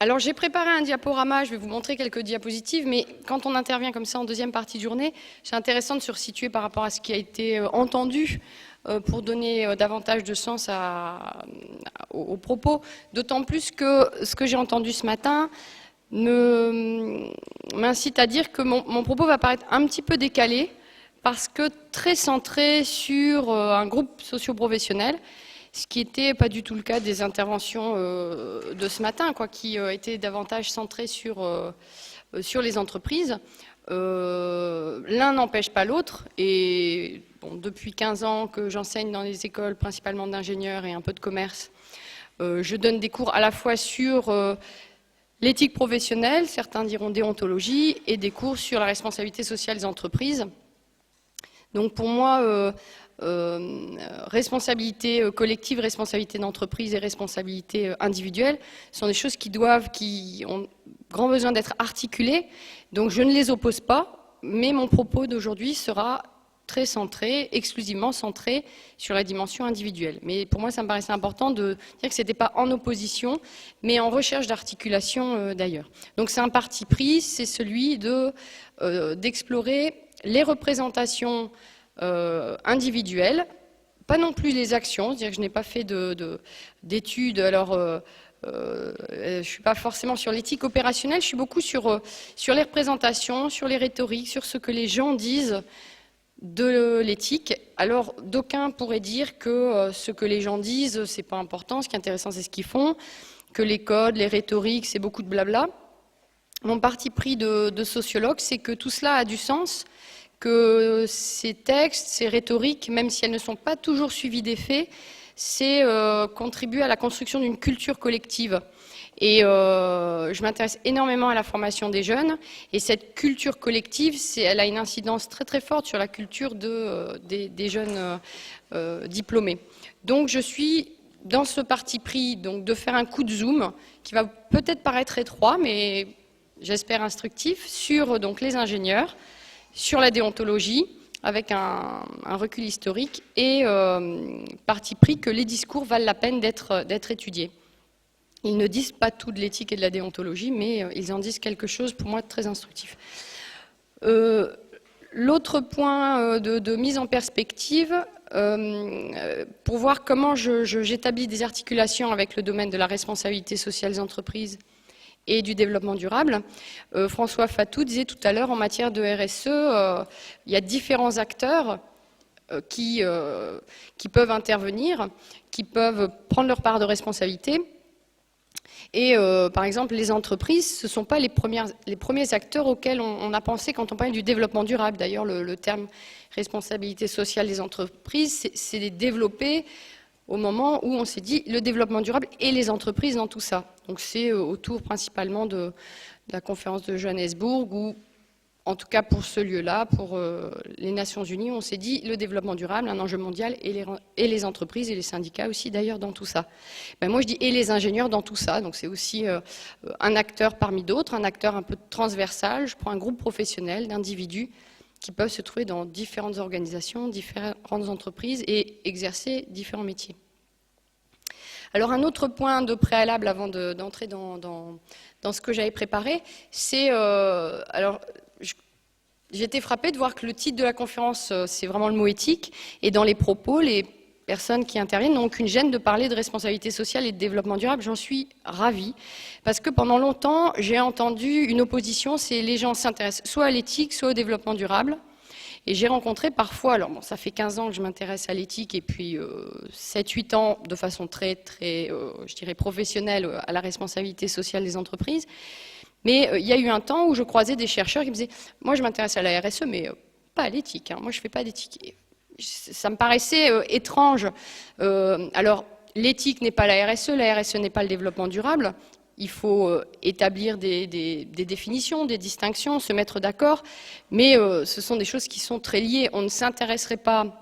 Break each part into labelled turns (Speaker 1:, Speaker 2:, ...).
Speaker 1: Alors j'ai préparé un diaporama, je vais vous montrer quelques diapositives, mais quand on intervient comme ça en deuxième partie de journée, c'est intéressant de se resituer par rapport à ce qui a été entendu pour donner davantage de sens aux propos, d'autant plus que ce que j'ai entendu ce matin m'incite à dire que mon propos va paraître un petit peu décalé, parce que très centré sur un groupe socio-professionnel, ce qui n'était pas du tout le cas des interventions de ce matin, qui étaient davantage centrées sur les entreprises. L'un n'empêche pas l'autre, et bon, depuis 15 ans que j'enseigne dans les écoles principalement d'ingénieurs et un peu de commerce, je donne des cours à la fois sur l'éthique professionnelle, certains diront déontologie, et des cours sur la responsabilité sociale des entreprises. Donc pour moi, responsabilité collective, responsabilité d'entreprise et responsabilité individuelle sont des choses qui ont grand besoin d'être articulées. Donc je ne les oppose pas, mais mon propos d'aujourd'hui sera très centré, exclusivement centré sur la dimension individuelle. Mais pour moi, ça me paraissait important de dire que ce n'était pas en opposition, mais en recherche d'articulation d'ailleurs. Donc c'est un parti pris, c'est celui d'explorer les représentations individuelles, pas non plus les actions, c'est-à-dire que je n'ai pas fait d'études, alors je ne suis pas forcément sur l'éthique opérationnelle, je suis beaucoup sur les représentations, sur les rhétoriques, sur ce que les gens disent de l'éthique. Alors d'aucuns pourraient dire que ce que les gens disent, c'est pas important, ce qui est intéressant c'est ce qu'ils font, que les codes, les rhétoriques, c'est beaucoup de blabla. Mon parti pris de sociologue, c'est que tout cela a du sens, que ces textes, ces rhétoriques, même si elles ne sont pas toujours suivies des faits, c'est contribuer à la construction d'une culture collective. Et je m'intéresse énormément à la formation des jeunes, et cette culture collective, elle a une incidence très très forte sur la culture des jeunes diplômés. Donc je suis dans ce parti pris donc, de faire un coup de zoom, qui va peut-être paraître étroit, mais j'espère instructif, sur donc, les ingénieurs, sur la déontologie, avec un recul historique, et parti pris que les discours valent la peine d'être étudiés. Ils ne disent pas tout de l'éthique et de la déontologie, mais ils en disent quelque chose, pour moi, de très instructif. L'autre point de mise en perspective, pour voir comment j'établis des articulations avec le domaine de la responsabilité sociale des entreprises et du développement durable. François Fatou disait tout à l'heure, en matière de RSE, il y a différents acteurs qui peuvent intervenir, qui peuvent prendre leur part de responsabilité. Et par exemple, les entreprises, ce ne sont pas les premiers acteurs auxquels on a pensé quand on parlait du développement durable. D'ailleurs, le terme responsabilité sociale des entreprises, c'est développé au moment où on s'est dit le développement durable et les entreprises dans tout ça. Donc c'est autour principalement de la conférence de Johannesburg, où, en tout cas pour ce lieu-là, pour les Nations Unies, on s'est dit le développement durable, un enjeu mondial, et les entreprises et les syndicats aussi d'ailleurs dans tout ça. Ben moi je dis et les ingénieurs dans tout ça, donc c'est aussi un acteur parmi d'autres, un acteur un peu transversal. Je prends un groupe professionnel d'individus qui peuvent se trouver dans différentes organisations, différentes entreprises et exercer différents métiers. Alors un autre point de préalable avant d'entrer dans ce que j'avais préparé, c'est... alors, j'ai été frappée de voir que le titre de la conférence, c'est vraiment le mot éthique, et dans les propos, les personnes qui interviennent n'ont aucune gêne de parler de responsabilité sociale et de développement durable. J'en suis ravie, parce que pendant longtemps, j'ai entendu une opposition, c'est les gens s'intéressent soit à l'éthique, soit au développement durable. Et j'ai rencontré parfois, alors bon, ça fait 15 ans que je m'intéresse à l'éthique, et puis 7-8 ans de façon très, je dirais professionnelle à la responsabilité sociale des entreprises. Mais il y a eu un temps où je croisais des chercheurs qui me disaient « Moi, je m'intéresse à la RSE, mais pas à l'éthique. Hein. Moi, je ne fais pas d'éthique. » Ça me paraissait étrange. Alors, l'éthique n'est pas la RSE n'est pas le développement durable. Il faut établir des définitions, des distinctions, se mettre d'accord. Mais ce sont des choses qui sont très liées. On ne s'intéresserait pas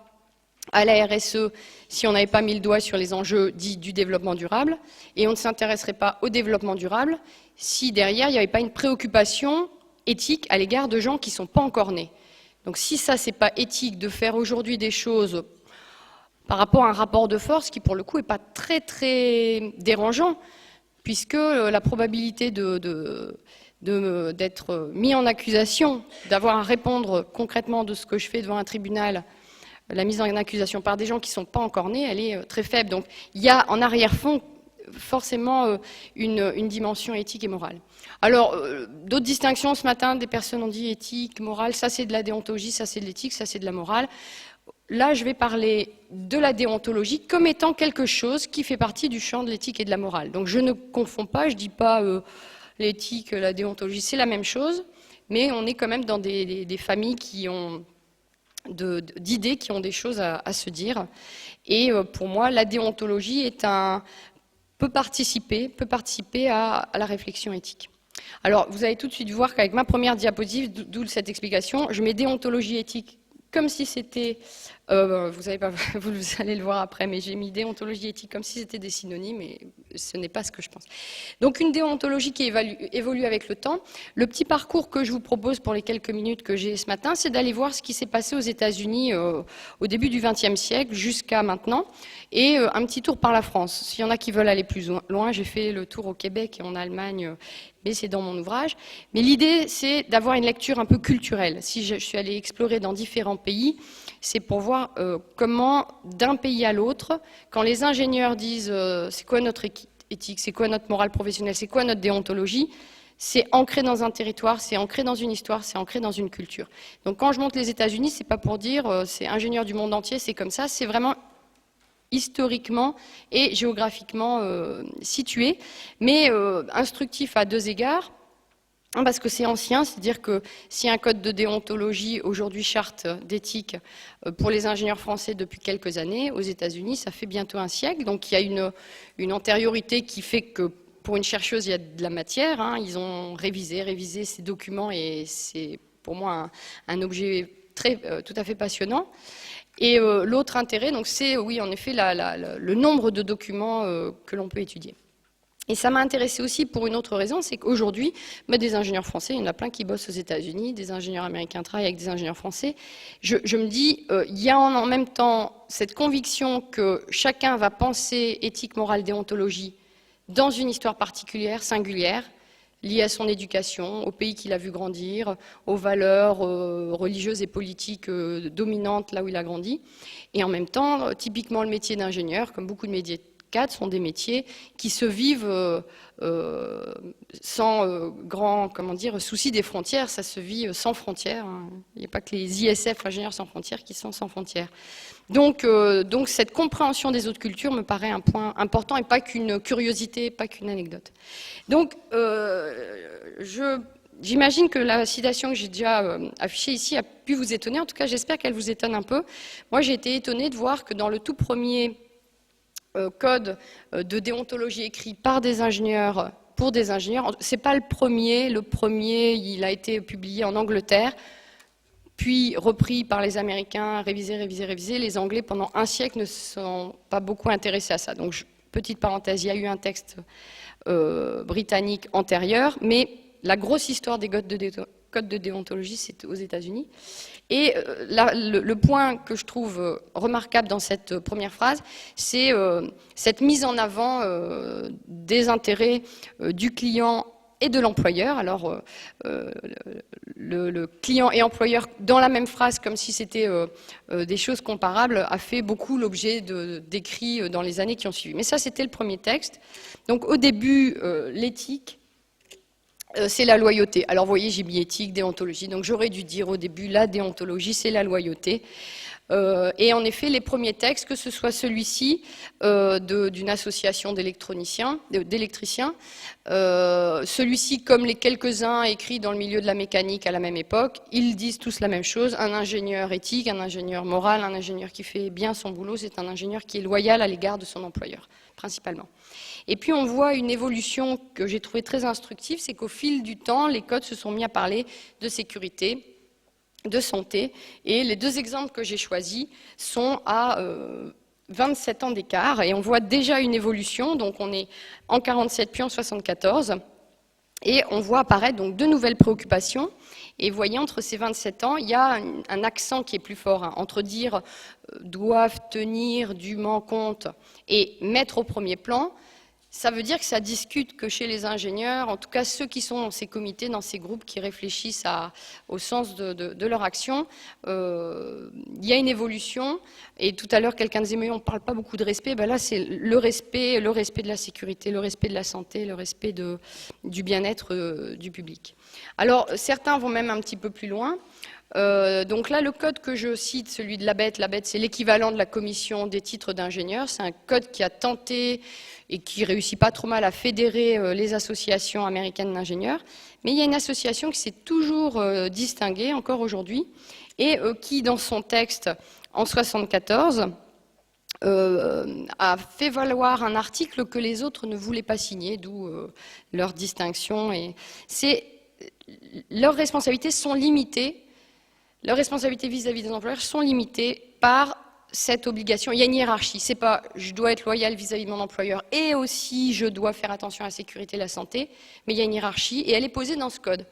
Speaker 1: à la RSE si on n'avait pas mis le doigt sur les enjeux dits du développement durable. Et on ne s'intéresserait pas au développement durable si derrière, il n'y avait pas une préoccupation éthique à l'égard de gens qui ne sont pas encore nés. Donc si ça, ce n'est pas éthique de faire aujourd'hui des choses par rapport à un rapport de force qui, pour le coup, n'est pas très, très dérangeant. puisque la probabilité d'être mis en accusation, d'avoir à répondre concrètement de ce que je fais devant un tribunal, la mise en accusation par des gens qui ne sont pas encore nés, elle est très faible. Donc il y a en arrière-fond forcément une dimension éthique et morale. Alors, d'autres distinctions ce matin, des personnes ont dit éthique, morale, ça c'est de la déontologie, ça c'est de l'éthique, ça c'est de la morale. Là, je vais parler de la déontologie comme étant quelque chose qui fait partie du champ de l'éthique et de la morale. Donc je ne confonds pas, je ne dis pas l'éthique, la déontologie, c'est la même chose, mais on est quand même dans des familles qui ont d'idées, qui ont des choses à se dire. Et pour moi, la déontologie peut participer à la réflexion éthique. Alors, vous allez tout de suite voir qu'avec ma première diapositive, d'où cette explication, je mets déontologie éthique comme si c'était, vous allez le voir après, mais j'ai mis déontologie éthique comme si c'était des synonymes, et ce n'est pas ce que je pense. Donc une déontologie qui évolue avec le temps. Le petit parcours que je vous propose pour les quelques minutes que j'ai ce matin, c'est d'aller voir ce qui s'est passé aux États-Unis au début du XXe siècle jusqu'à maintenant, et un petit tour par la France. S'il y en a qui veulent aller plus loin, j'ai fait le tour au Québec et en Allemagne, mais c'est dans mon ouvrage. Mais l'idée, c'est d'avoir une lecture un peu culturelle. Si je suis allée explorer dans différents pays, c'est pour voir comment, d'un pays à l'autre, quand les ingénieurs disent c'est quoi notre éthique, c'est quoi notre morale professionnelle, c'est quoi notre déontologie, c'est ancré dans un territoire, c'est ancré dans une histoire, c'est ancré dans une culture. Donc quand je montre les États-Unis, c'est pas pour dire c'est ingénieur du monde entier, c'est comme ça, c'est vraiment historiquement et géographiquement situé, mais instructif à deux égards, parce que c'est ancien, c'est-à-dire que si un code de déontologie, aujourd'hui charte d'éthique pour les ingénieurs français depuis quelques années, aux États-Unis, ça fait bientôt un siècle, donc il y a une antériorité qui fait que pour une chercheuse, il y a de la matière, hein, ils ont révisé ces documents et c'est pour moi un objet tout à fait passionnant. Et l'autre intérêt, donc, c'est, oui, en effet, le nombre de documents que l'on peut étudier. Et ça m'a intéressé aussi pour une autre raison, c'est qu'aujourd'hui, des ingénieurs français, il y en a plein qui bossent aux États-Unis, des ingénieurs américains travaillent avec des ingénieurs français. Je me dis, il y a en même temps cette conviction que chacun va penser éthique, morale, déontologie dans une histoire particulière, singulière, lié à son éducation, au pays qu'il a vu grandir, aux valeurs religieuses et politiques dominantes là où il a grandi. Et en même temps, typiquement le métier d'ingénieur, comme beaucoup de métiers de cadre, sont des métiers qui se vivent sans grand souci des frontières, ça se vit sans frontières. Hein. Il n'y a pas que les ISF, ingénieurs sans frontières, qui sont sans frontières. Donc cette compréhension des autres cultures me paraît un point important et pas qu'une curiosité, pas qu'une anecdote. Donc j'imagine que la citation que j'ai déjà affichée ici a pu vous étonner. En tout cas, j'espère qu'elle vous étonne un peu. Moi, j'ai été étonnée de voir que dans le tout premier code de déontologie écrit par des ingénieurs pour des ingénieurs, c'est pas le premier. Le premier, il a été publié en Angleterre, puis repris par les Américains, révisé. Les Anglais, pendant un siècle, ne se sont pas beaucoup intéressés à ça. Donc, petite parenthèse, il y a eu un texte britannique antérieur, mais la grosse histoire des codes de déontologie, c'est aux États-Unis. Et le point que je trouve remarquable dans cette première phrase, c'est cette mise en avant des intérêts du client et de l'employeur. Alors, le client et employeur, dans la même phrase, comme si c'était des choses comparables, a fait beaucoup l'objet d'écrits dans les années qui ont suivi. Mais ça, c'était le premier texte. Donc, au début, l'éthique, c'est la loyauté. Alors, vous voyez, j'ai mis éthique, déontologie. Donc, j'aurais dû dire au début, la déontologie, c'est la loyauté. Et en effet, les premiers textes, que ce soit celui-ci d'une association d'électriciens, celui-ci comme les quelques-uns écrits dans le milieu de la mécanique à la même époque, ils disent tous la même chose. Un ingénieur éthique, un ingénieur moral, un ingénieur qui fait bien son boulot, c'est un ingénieur qui est loyal à l'égard de son employeur, principalement. Et puis on voit une évolution que j'ai trouvée très instructive, c'est qu'au fil du temps, les codes se sont mis à parler de sécurité, de santé, et les deux exemples que j'ai choisis sont à 27 ans d'écart, et on voit déjà une évolution, donc on est en 47 puis en 74, et on voit apparaître donc deux nouvelles préoccupations, et vous voyez, entre ces 27 ans, il y a un accent qui est plus fort, hein, entre dire doivent tenir dûment compte et mettre au premier plan. Ça veut dire que ça discute que chez les ingénieurs, en tout cas ceux qui sont dans ces comités, dans ces groupes qui réfléchissent au sens de leur action, il y a une évolution. Et tout à l'heure, quelqu'un disait, mais on ne parle pas beaucoup de respect. Ben là, c'est le respect de la sécurité, le respect de la santé, le respect du bien-être du public. Alors, certains vont même un petit peu plus loin. Donc là, le code que je cite, celui de l'ABET, c'est l'équivalent de la commission des titres d'ingénieurs. C'est un code qui a tenté et qui réussit pas trop mal à fédérer les associations américaines d'ingénieurs. Mais il y a une association qui s'est toujours distinguée, encore aujourd'hui, et qui, dans son texte en 1974, a fait valoir un article que les autres ne voulaient pas signer, d'où leur distinction. Et leurs responsabilités sont limitées. Leurs responsabilités vis-à-vis des employeurs sont limitées par cette obligation. Il y a une hiérarchie. C'est pas je dois être loyal vis-à-vis de mon employeur et aussi je dois faire attention à la sécurité et la santé, mais il y a une hiérarchie et elle est posée dans ce code.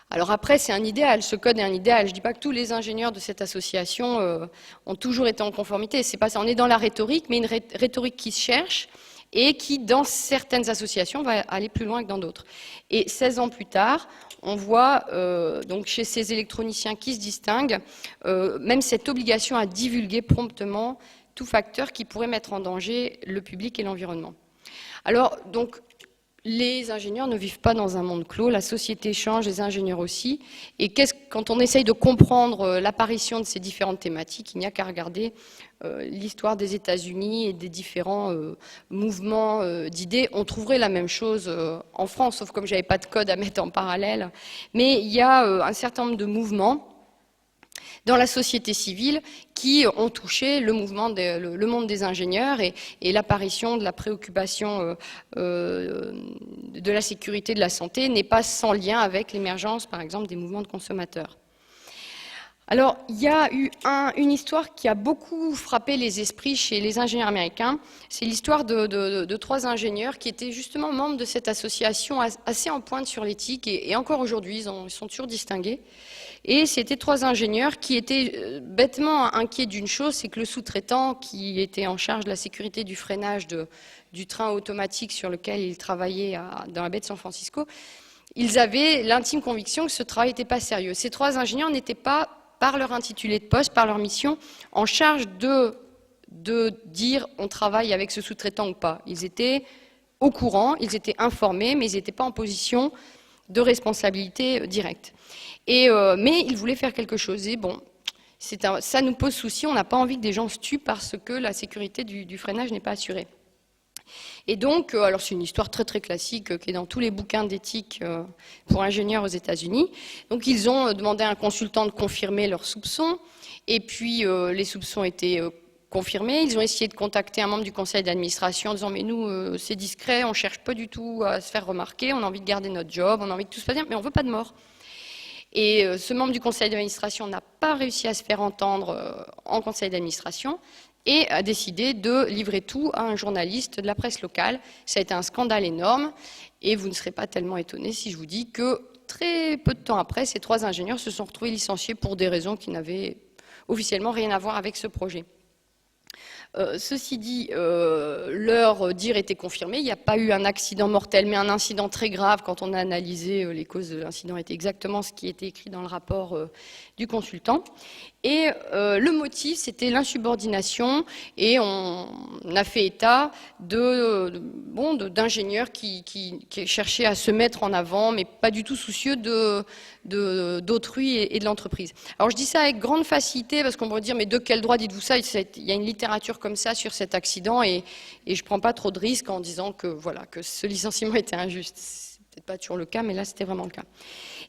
Speaker 1: Alors après, c'est un idéal. Ce code est un idéal. Je ne dis pas que tous les ingénieurs de cette association ont toujours été en conformité. C'est pas ça. On est dans la rhétorique, mais une rhétorique qui se cherche et qui, dans certaines associations, va aller plus loin que dans d'autres. Et 16 ans plus tard, on voit donc chez ces électroniciens qui se distinguent, même cette obligation à divulguer promptement tout facteur qui pourrait mettre en danger le public et l'environnement. Alors, donc, les ingénieurs ne vivent pas dans un monde clos, la société change, les ingénieurs aussi. Et quand on essaye de comprendre l'apparition de ces différentes thématiques, il n'y a qu'à regarder l'histoire des États-Unis et des différents mouvements d'idées. On trouverait la même chose en France, sauf comme je n'avais pas de code à mettre en parallèle. Mais il y a un certain nombre de mouvements dans la société civile qui ont touché le monde des ingénieurs et l'apparition de la préoccupation de la sécurité de la santé n'est pas sans lien avec l'émergence, par exemple, des mouvements de consommateurs. Alors, il y a eu une histoire qui a beaucoup frappé les esprits chez les ingénieurs américains. C'est l'histoire de 3 ingénieurs qui étaient justement membres de cette association assez en pointe sur l'éthique et encore aujourd'hui, ils sont toujours distingués. Et c'était 3 ingénieurs qui étaient bêtement inquiets d'une chose, c'est que le sous-traitant qui était en charge de la sécurité du freinage du train automatique sur lequel ils travaillaient dans la baie de San Francisco, ils avaient l'intime conviction que ce travail n'était pas sérieux. Ces 3 ingénieurs n'étaient pas, par leur intitulé de poste, par leur mission, en charge de dire on travaille avec ce sous-traitant ou pas. Ils étaient au courant, ils étaient informés, mais ils n'étaient pas en position de responsabilité directe. Mais ils voulaient faire quelque chose. Et bon, ça nous pose souci, on n'a pas envie que des gens se tuent parce que la sécurité du freinage n'est pas assurée. Et donc, alors c'est une histoire très très classique qui est dans tous les bouquins d'éthique pour ingénieurs aux États-Unis. Donc ils ont demandé à un consultant de confirmer leurs soupçons, et puis les soupçons étaient confirmés. Ils ont essayé de contacter un membre du conseil d'administration en disant mais nous c'est discret, on cherche pas du tout à se faire remarquer, on a envie de garder notre job, on a envie que tout se passe bien, mais on veut pas de mort. Et ce membre du conseil d'administration n'a pas réussi à se faire entendre en conseil d'administration et a décidé de livrer tout à un journaliste de la presse locale. Ça a été un scandale énorme et vous ne serez pas tellement étonnés si je vous dis que très peu de temps après, ces 3 ingénieurs se sont retrouvés licenciés pour des raisons qui n'avaient officiellement rien à voir avec ce projet. Ceci dit, leur dire était confirmé. Il n'y a pas eu un accident mortel, mais un incident très grave. Quand on a analysé les causes de l'incident, était exactement ce qui était écrit dans le rapport du consultant. Et le motif, c'était l'insubordination. Et on a fait état d'ingénieurs qui cherchaient à se mettre en avant, mais pas du tout soucieux d'autrui et de l'entreprise. Alors je dis ça avec grande facilité, parce qu'on pourrait dire, mais de quel droit dites-vous ça? Il y a une littérature comme ça sur cet accident, et je ne prends pas trop de risques en disant que, voilà, que ce licenciement était injuste. C'est peut-être pas toujours le cas, mais là, c'était vraiment le cas.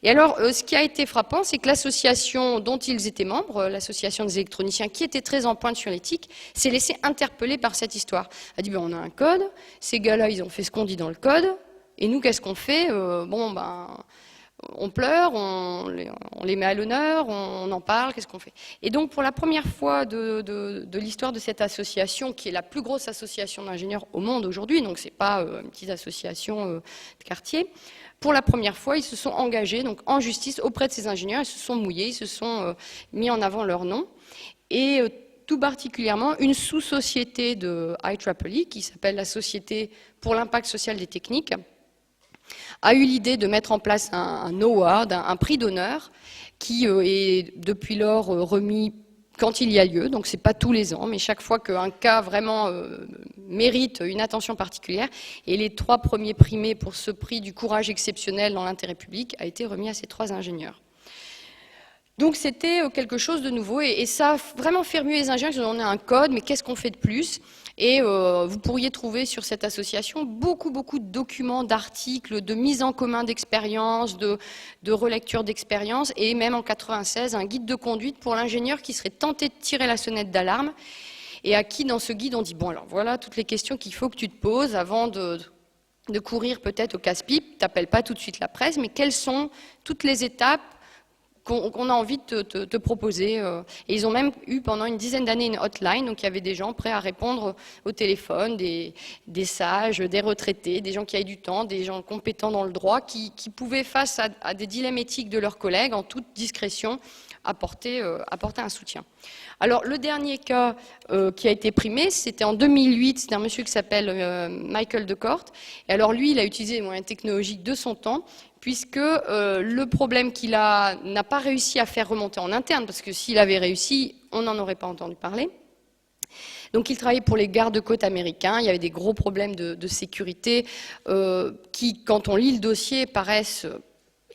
Speaker 1: Et alors, ce qui a été frappant, c'est que l'association dont ils étaient membres, l'association des électroniciens, qui était très en pointe sur l'éthique, s'est laissée interpeller par cette histoire. Elle a dit, ben, on a un code, ces gars-là, ils ont fait ce qu'on dit dans le code, et nous, qu'est-ce qu'on fait? On pleure, on les met à l'honneur, on en parle, qu'est-ce qu'on fait? Et donc, pour la première fois de l'histoire de cette association, qui est la plus grosse association d'ingénieurs au monde aujourd'hui, donc c'est pas une petite association de quartier, pour la première fois, ils se sont engagés donc, en justice auprès de ces ingénieurs, ils se sont mouillés, ils se sont mis en avant leur nom. Et tout particulièrement une sous-société de IEEE qui s'appelle la Société pour l'impact social des techniques, a eu l'idée de mettre en place un award, un prix d'honneur, qui est depuis lors remis quand il y a lieu, donc c'est pas tous les ans, mais chaque fois qu'un cas vraiment mérite une attention particulière. Et les 3 premiers primés pour ce prix du courage exceptionnel dans l'intérêt public a été remis à ces 3 ingénieurs. Donc c'était quelque chose de nouveau et ça a vraiment fait remuer les ingénieurs. On a un code, mais qu'est-ce qu'on fait de plus? Et vous pourriez trouver sur cette association beaucoup de documents, d'articles, de mise en commun d'expériences, de relecture d'expériences, et même en 96, un guide de conduite pour l'ingénieur qui serait tenté de tirer la sonnette d'alarme, et à qui, dans ce guide, on dit, bon alors voilà toutes les questions qu'il faut que tu te poses avant de courir peut-être au casse-pipe, t'appelles pas tout de suite la presse, mais quelles sont toutes les étapes qu'on a envie de te proposer. Et ils ont même eu pendant une dizaine d'années une hotline, donc il y avait des gens prêts à répondre au téléphone, des sages, des retraités, des gens qui avaient du temps, des gens compétents dans le droit, qui pouvaient, face à des dilemmes éthiques de leurs collègues, en toute discrétion, apporter un soutien. Alors le dernier cas qui a été primé, c'était en 2008, c'est un monsieur qui s'appelle Michael Decourt, et alors lui, il a utilisé les moyens technologiques de son temps, puisque le problème qu'il n'a pas réussi à faire remonter en interne, parce que s'il avait réussi, on n'en aurait pas entendu parler. Donc il travaillait pour les gardes-côtes américains, il y avait des gros problèmes de sécurité qui, quand on lit le dossier, paraissent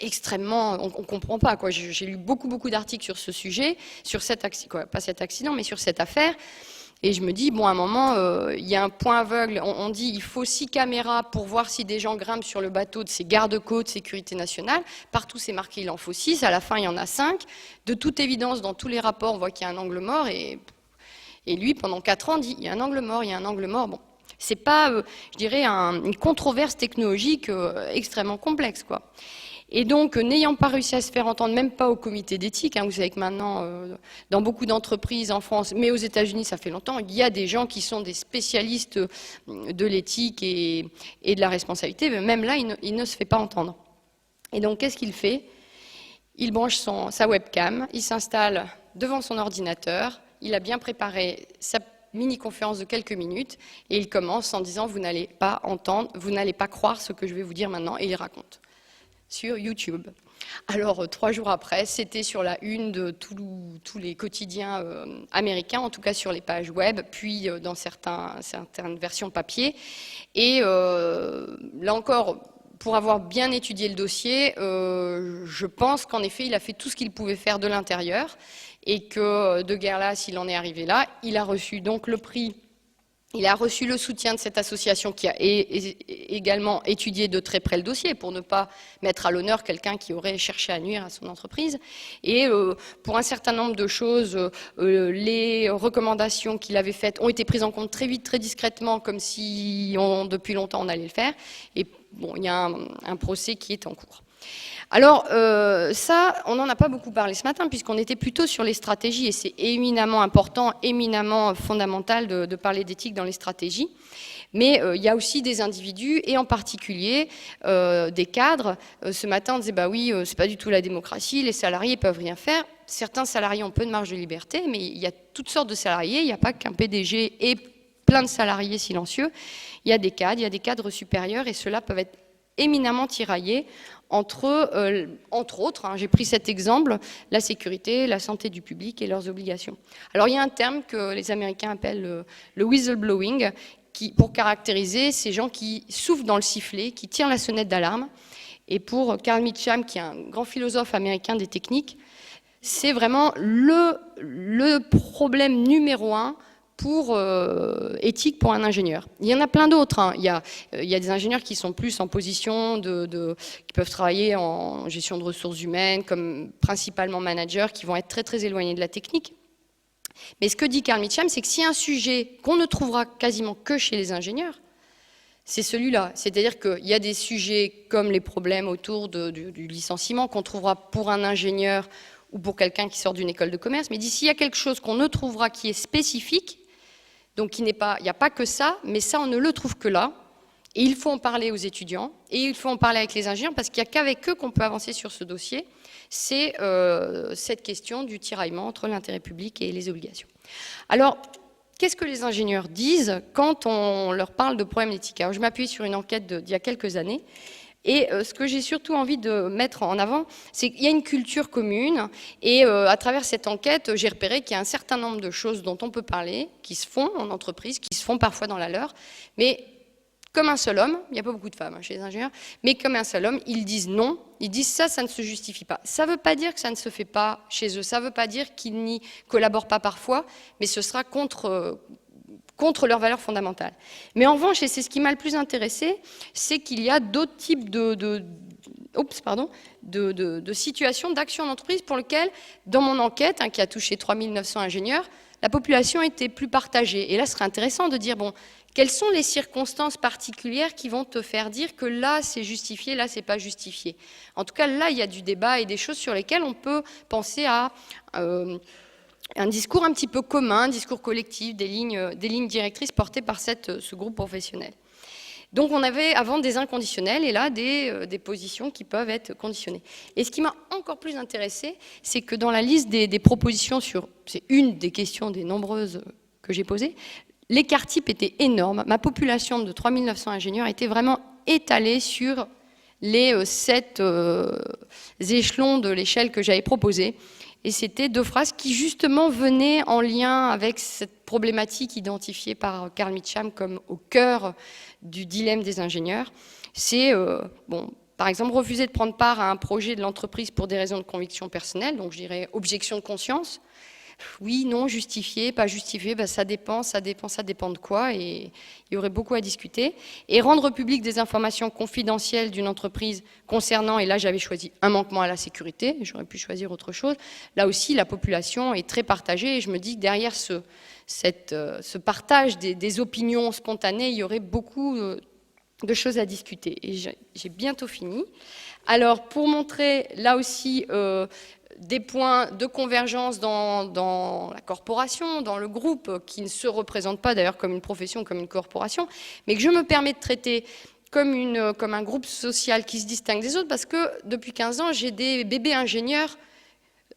Speaker 1: extrêmement... On ne comprend pas, quoi. J'ai lu beaucoup d'articles sur ce sujet, sur cet accident, pas cet accident, mais sur cette affaire. Et je me dis, bon, à un moment, il y a un point aveugle. On dit, il faut 6 caméras pour voir si des gens grimpent sur le bateau de ces gardes-côtes, sécurité nationale. Partout, c'est marqué, il en faut 6. À la fin, il y en a 5. De toute évidence, dans tous les rapports, on voit qu'il y a un angle mort. Et lui, pendant 4 ans, dit, il y a un angle mort, il y a un angle mort. Bon, c'est pas, je dirais, une controverse technologique extrêmement complexe, quoi. Et donc, n'ayant pas réussi à se faire entendre, même pas au comité d'éthique, vous savez que maintenant, dans beaucoup d'entreprises en France, mais aux États-Unis, ça fait longtemps, il y a des gens qui sont des spécialistes de l'éthique et de la responsabilité, mais même là, il ne se fait pas entendre. Et donc, qu'est-ce qu'il fait? Il branche sa webcam, il s'installe devant son ordinateur, il a bien préparé sa mini-conférence de quelques minutes, et il commence en disant, vous n'allez pas entendre, vous n'allez pas croire ce que je vais vous dire maintenant, et il raconte sur YouTube. Alors, 3 jours après, c'était sur la une de tous les quotidiens américains, en tout cas sur les pages web, puis dans certaines versions papier. Et là encore, pour avoir bien étudié le dossier, je pense qu'en effet, il a fait tout ce qu'il pouvait faire de l'intérieur, et que de guerre là, s'il en est arrivé là, il a reçu donc le prix. Il a reçu le soutien de cette association qui a également étudié de très près le dossier pour ne pas mettre à l'honneur quelqu'un qui aurait cherché à nuire à son entreprise. Et pour un certain nombre de choses, les recommandations qu'il avait faites ont été prises en compte très vite, très discrètement, comme si depuis longtemps on allait le faire. Et bon, il y a un procès qui est en cours. Alors ça, on n'en a pas beaucoup parlé ce matin puisqu'on était plutôt sur les stratégies et c'est éminemment important, éminemment fondamental de parler d'éthique dans les stratégies. Mais il y a aussi des individus et en particulier des cadres. Ce matin, on disait bah oui, c'est pas du tout la démocratie, les salariés peuvent rien faire. Certains salariés ont peu de marge de liberté, mais il y a toutes sortes de salariés. Il n'y a pas qu'un PDG et plein de salariés silencieux. Il y a des cadres supérieurs et ceux-là peuvent être éminemment tiraillés entre autres, j'ai pris cet exemple, la sécurité, la santé du public et leurs obligations. Alors il y a un terme que les Américains appellent le whistleblowing, pour caractériser ces gens qui soufflent dans le sifflet, qui tirent la sonnette d'alarme. Et pour Carl Mitcham, qui est un grand philosophe américain des techniques, c'est vraiment le problème numéro 1 pour éthique pour un ingénieur. Il y en a plein d'autres. Il y a des ingénieurs qui sont plus en position qui peuvent travailler en gestion de ressources humaines, comme principalement managers, qui vont être très très éloignés de la technique. Mais ce que dit Carl Mitcham, c'est que s'il y a un sujet qu'on ne trouvera quasiment que chez les ingénieurs, c'est celui-là. C'est-à-dire qu'il y a des sujets comme les problèmes autour du licenciement qu'on trouvera pour un ingénieur ou pour quelqu'un qui sort d'une école de commerce. Mais d'ici, il y a quelque chose qu'on ne trouvera qui est spécifique, donc il n'y a pas que ça, mais ça, on ne le trouve que là. Et il faut en parler aux étudiants, et il faut en parler avec les ingénieurs, parce qu'il n'y a qu'avec eux qu'on peut avancer sur ce dossier. C'est cette question du tiraillement entre l'intérêt public et les obligations. Alors, qu'est-ce que les ingénieurs disent quand on leur parle de problèmes d'éthique? Alors, je m'appuie sur une enquête d'il y a quelques années. Et ce que j'ai surtout envie de mettre en avant, c'est qu'il y a une culture commune. Et à travers cette enquête, j'ai repéré qu'il y a un certain nombre de choses dont on peut parler, qui se font en entreprise, qui se font parfois dans la leur. Mais comme un seul homme, il n'y a pas beaucoup de femmes chez les ingénieurs, mais comme un seul homme, ils disent non, ils disent ça ne se justifie pas. Ça ne veut pas dire que ça ne se fait pas chez eux, ça ne veut pas dire qu'ils n'y collaborent pas parfois, mais ce sera contre leurs valeurs fondamentales. Mais en revanche, et c'est ce qui m'a le plus intéressé, c'est qu'il y a d'autres types de situations, d'actions d'entreprise pour lesquelles, dans mon enquête, qui a touché 3900 ingénieurs, la population était plus partagée. Et là, ce serait intéressant de dire, bon, quelles sont les circonstances particulières qui vont te faire dire que là, c'est justifié, là, c'est pas justifié? En tout cas, là, il y a du débat et des choses sur lesquelles on peut penser à un discours un petit peu commun, un discours collectif, des lignes directrices portées par ce groupe professionnel. Donc, on avait avant des inconditionnels et là, des positions qui peuvent être conditionnées. Et ce qui m'a encore plus intéressé, c'est que dans la liste des propositions c'est une des questions des nombreuses que j'ai posées, l'écart type était énorme. Ma population de 3900 ingénieurs était vraiment étalée sur les 7 échelons de l'échelle que j'avais proposée. Et c'était 2 phrases qui, justement, venaient en lien avec cette problématique identifiée par Carl Mitcham comme au cœur du dilemme des ingénieurs. C'est, par exemple, refuser de prendre part à un projet de l'entreprise pour des raisons de conviction personnelle, donc je dirais objection de conscience. Oui, non, justifié, pas justifié, ça dépend de quoi, et il y aurait beaucoup à discuter. Et rendre public des informations confidentielles d'une entreprise concernant, et là j'avais choisi un manquement à la sécurité, j'aurais pu choisir autre chose. Là aussi, la population est très partagée, et je me dis que derrière ce partage des opinions spontanées, il y aurait beaucoup de choses à discuter. Et j'ai bientôt fini. Alors, pour montrer, là aussi, des points de convergence dans la corporation, dans le groupe, qui ne se représente pas d'ailleurs comme une profession, comme une corporation, mais que je me permets de traiter comme un groupe social qui se distingue des autres, parce que depuis 15 ans, j'ai des bébés ingénieurs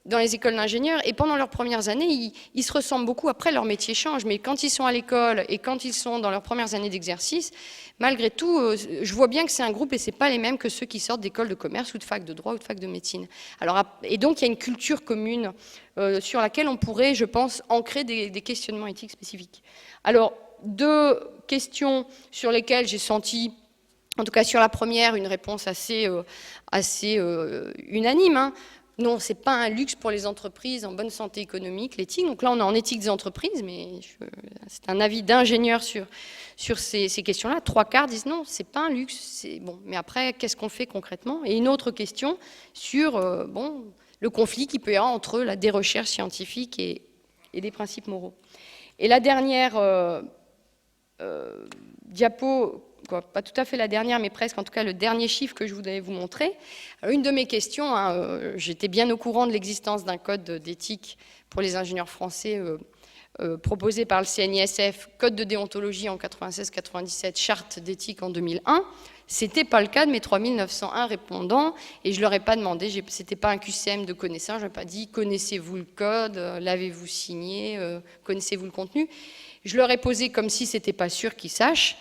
Speaker 1: dans les écoles d'ingénieurs, et pendant leurs premières années, ils se ressemblent beaucoup. Après, leur métier change, mais quand ils sont à l'école et quand ils sont dans leurs premières années d'exercice, malgré tout, je vois bien que c'est un groupe et ce n'est pas les mêmes que ceux qui sortent d'école de commerce ou de fac de droit ou de fac de médecine. Alors, et donc, il y a une culture commune sur laquelle on pourrait, je pense, ancrer des questionnements éthiques spécifiques. Alors, 2 questions sur lesquelles j'ai senti, en tout cas sur la première, une réponse assez unanime, hein. Non, ce n'est pas un luxe pour les entreprises en bonne santé économique, l'éthique. Donc là, on est en éthique des entreprises, mais c'est un avis d'ingénieur sur ces questions-là. 3/4 disent non, ce n'est pas un luxe. Bon, mais après, qu'est-ce qu'on fait concrètement? Et une autre question sur le conflit qu'il peut y avoir entre des recherches scientifiques et des principes moraux. Et la dernière diapo, pas tout à fait la dernière, mais presque, en tout cas le dernier chiffre que je voulais vous montrer. Alors, une de mes questions, j'étais bien au courant de l'existence d'un code d'éthique pour les ingénieurs français proposé par le CNISF, code de déontologie en 96-97, charte d'éthique en 2001. C'était pas le cas de mes 3901 répondants, et je leur ai pas demandé, c'était pas un QCM de connaissance, je n'ai pas dit connaissez-vous le code, l'avez-vous signé, connaissez-vous le contenu. Je leur ai posé comme si c'était pas sûr qu'ils sachent.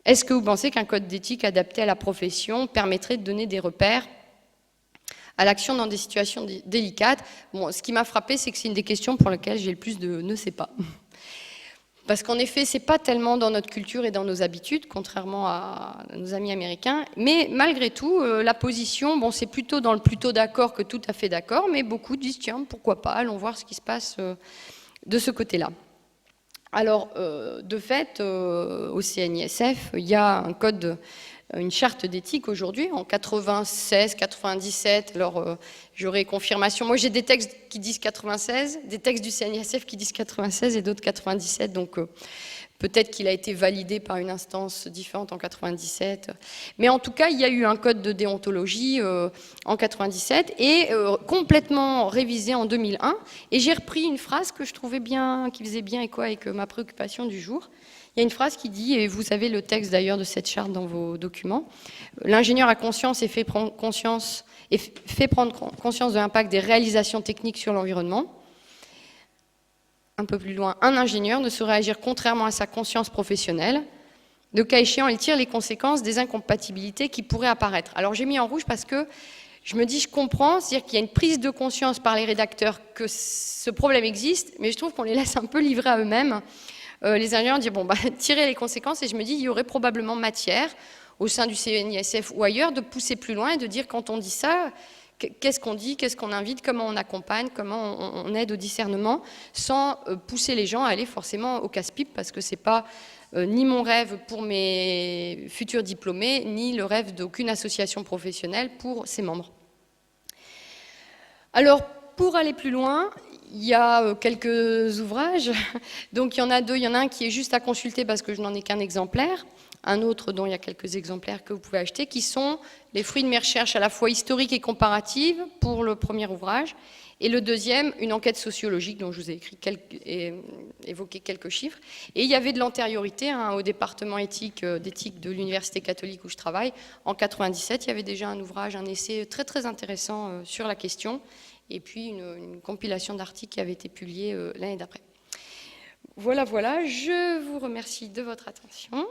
Speaker 1: Est-ce que vous pensez qu'un code d'éthique adapté à la profession permettrait de donner des repères à l'action dans des situations délicates? Bon, ce qui m'a frappé, c'est que c'est une des questions pour lesquelles j'ai le plus de ne sais pas. Parce qu'en effet, ce n'est pas tellement dans notre culture et dans nos habitudes, contrairement à nos amis américains. Mais malgré tout, la position, c'est plutôt dans le plutôt d'accord que tout à fait d'accord, mais beaucoup disent, tiens, pourquoi pas, allons voir ce qui se passe de ce côté-là. Alors, de fait, au CNISF, il y a un code, une charte d'éthique aujourd'hui, en 96, 97. Alors, j'aurai confirmation. Moi, j'ai des textes qui disent 96, des textes du CNISF qui disent 96 et d'autres 97. Donc, peut-être qu'il a été validé par une instance différente en 97. Mais en tout cas, il y a eu un code de déontologie en 97 et complètement révisé en 2001. Et j'ai repris une phrase que je trouvais bien, qui faisait bien écho avec ma préoccupation du jour, Il y a une phrase qui dit, et vous avez le texte d'ailleurs de cette charte dans vos documents, l'ingénieur a conscience et fait prendre conscience de l'impact des réalisations techniques sur l'environnement. Un peu plus loin, un ingénieur ne saurait agir contrairement à sa conscience professionnelle. De cas échéant, il tire les conséquences des incompatibilités qui pourraient apparaître. Alors j'ai mis en rouge parce que je me dis, je comprends, c'est-à-dire qu'il y a une prise de conscience par les rédacteurs que ce problème existe, mais je trouve qu'on les laisse un peu livrés à eux-mêmes. Les ingénieurs disent, bon, bah, tirer les conséquences, et je me dis, il y aurait probablement matière, au sein du CNISF ou ailleurs, de pousser plus loin et de dire, quand on dit ça, qu'est-ce qu'on dit, qu'est-ce qu'on invite, comment on accompagne, comment on aide au discernement, sans pousser les gens à aller forcément au casse-pipe, parce que c'est pas ni mon rêve pour mes futurs diplômés, ni le rêve d'aucune association professionnelle pour ses membres. Alors, pour aller plus loin, il y a quelques ouvrages. Donc, il y en a deux. Il y en a un qui est juste à consulter parce que je n'en ai qu'un exemplaire. Un autre dont il y a quelques exemplaires que vous pouvez acheter, qui sont les fruits de mes recherches à la fois historiques et comparatives pour le premier ouvrage. Et le deuxième, une enquête sociologique dont je vous ai évoqué quelques chiffres. Et il y avait de l'antériorité au département d'éthique de l'Université catholique où je travaille. En 1997, il y avait déjà un ouvrage, un essai très très intéressant sur la question. Et puis une compilation d'articles qui avait été publiée l'année d'après. Voilà, je vous remercie de votre attention.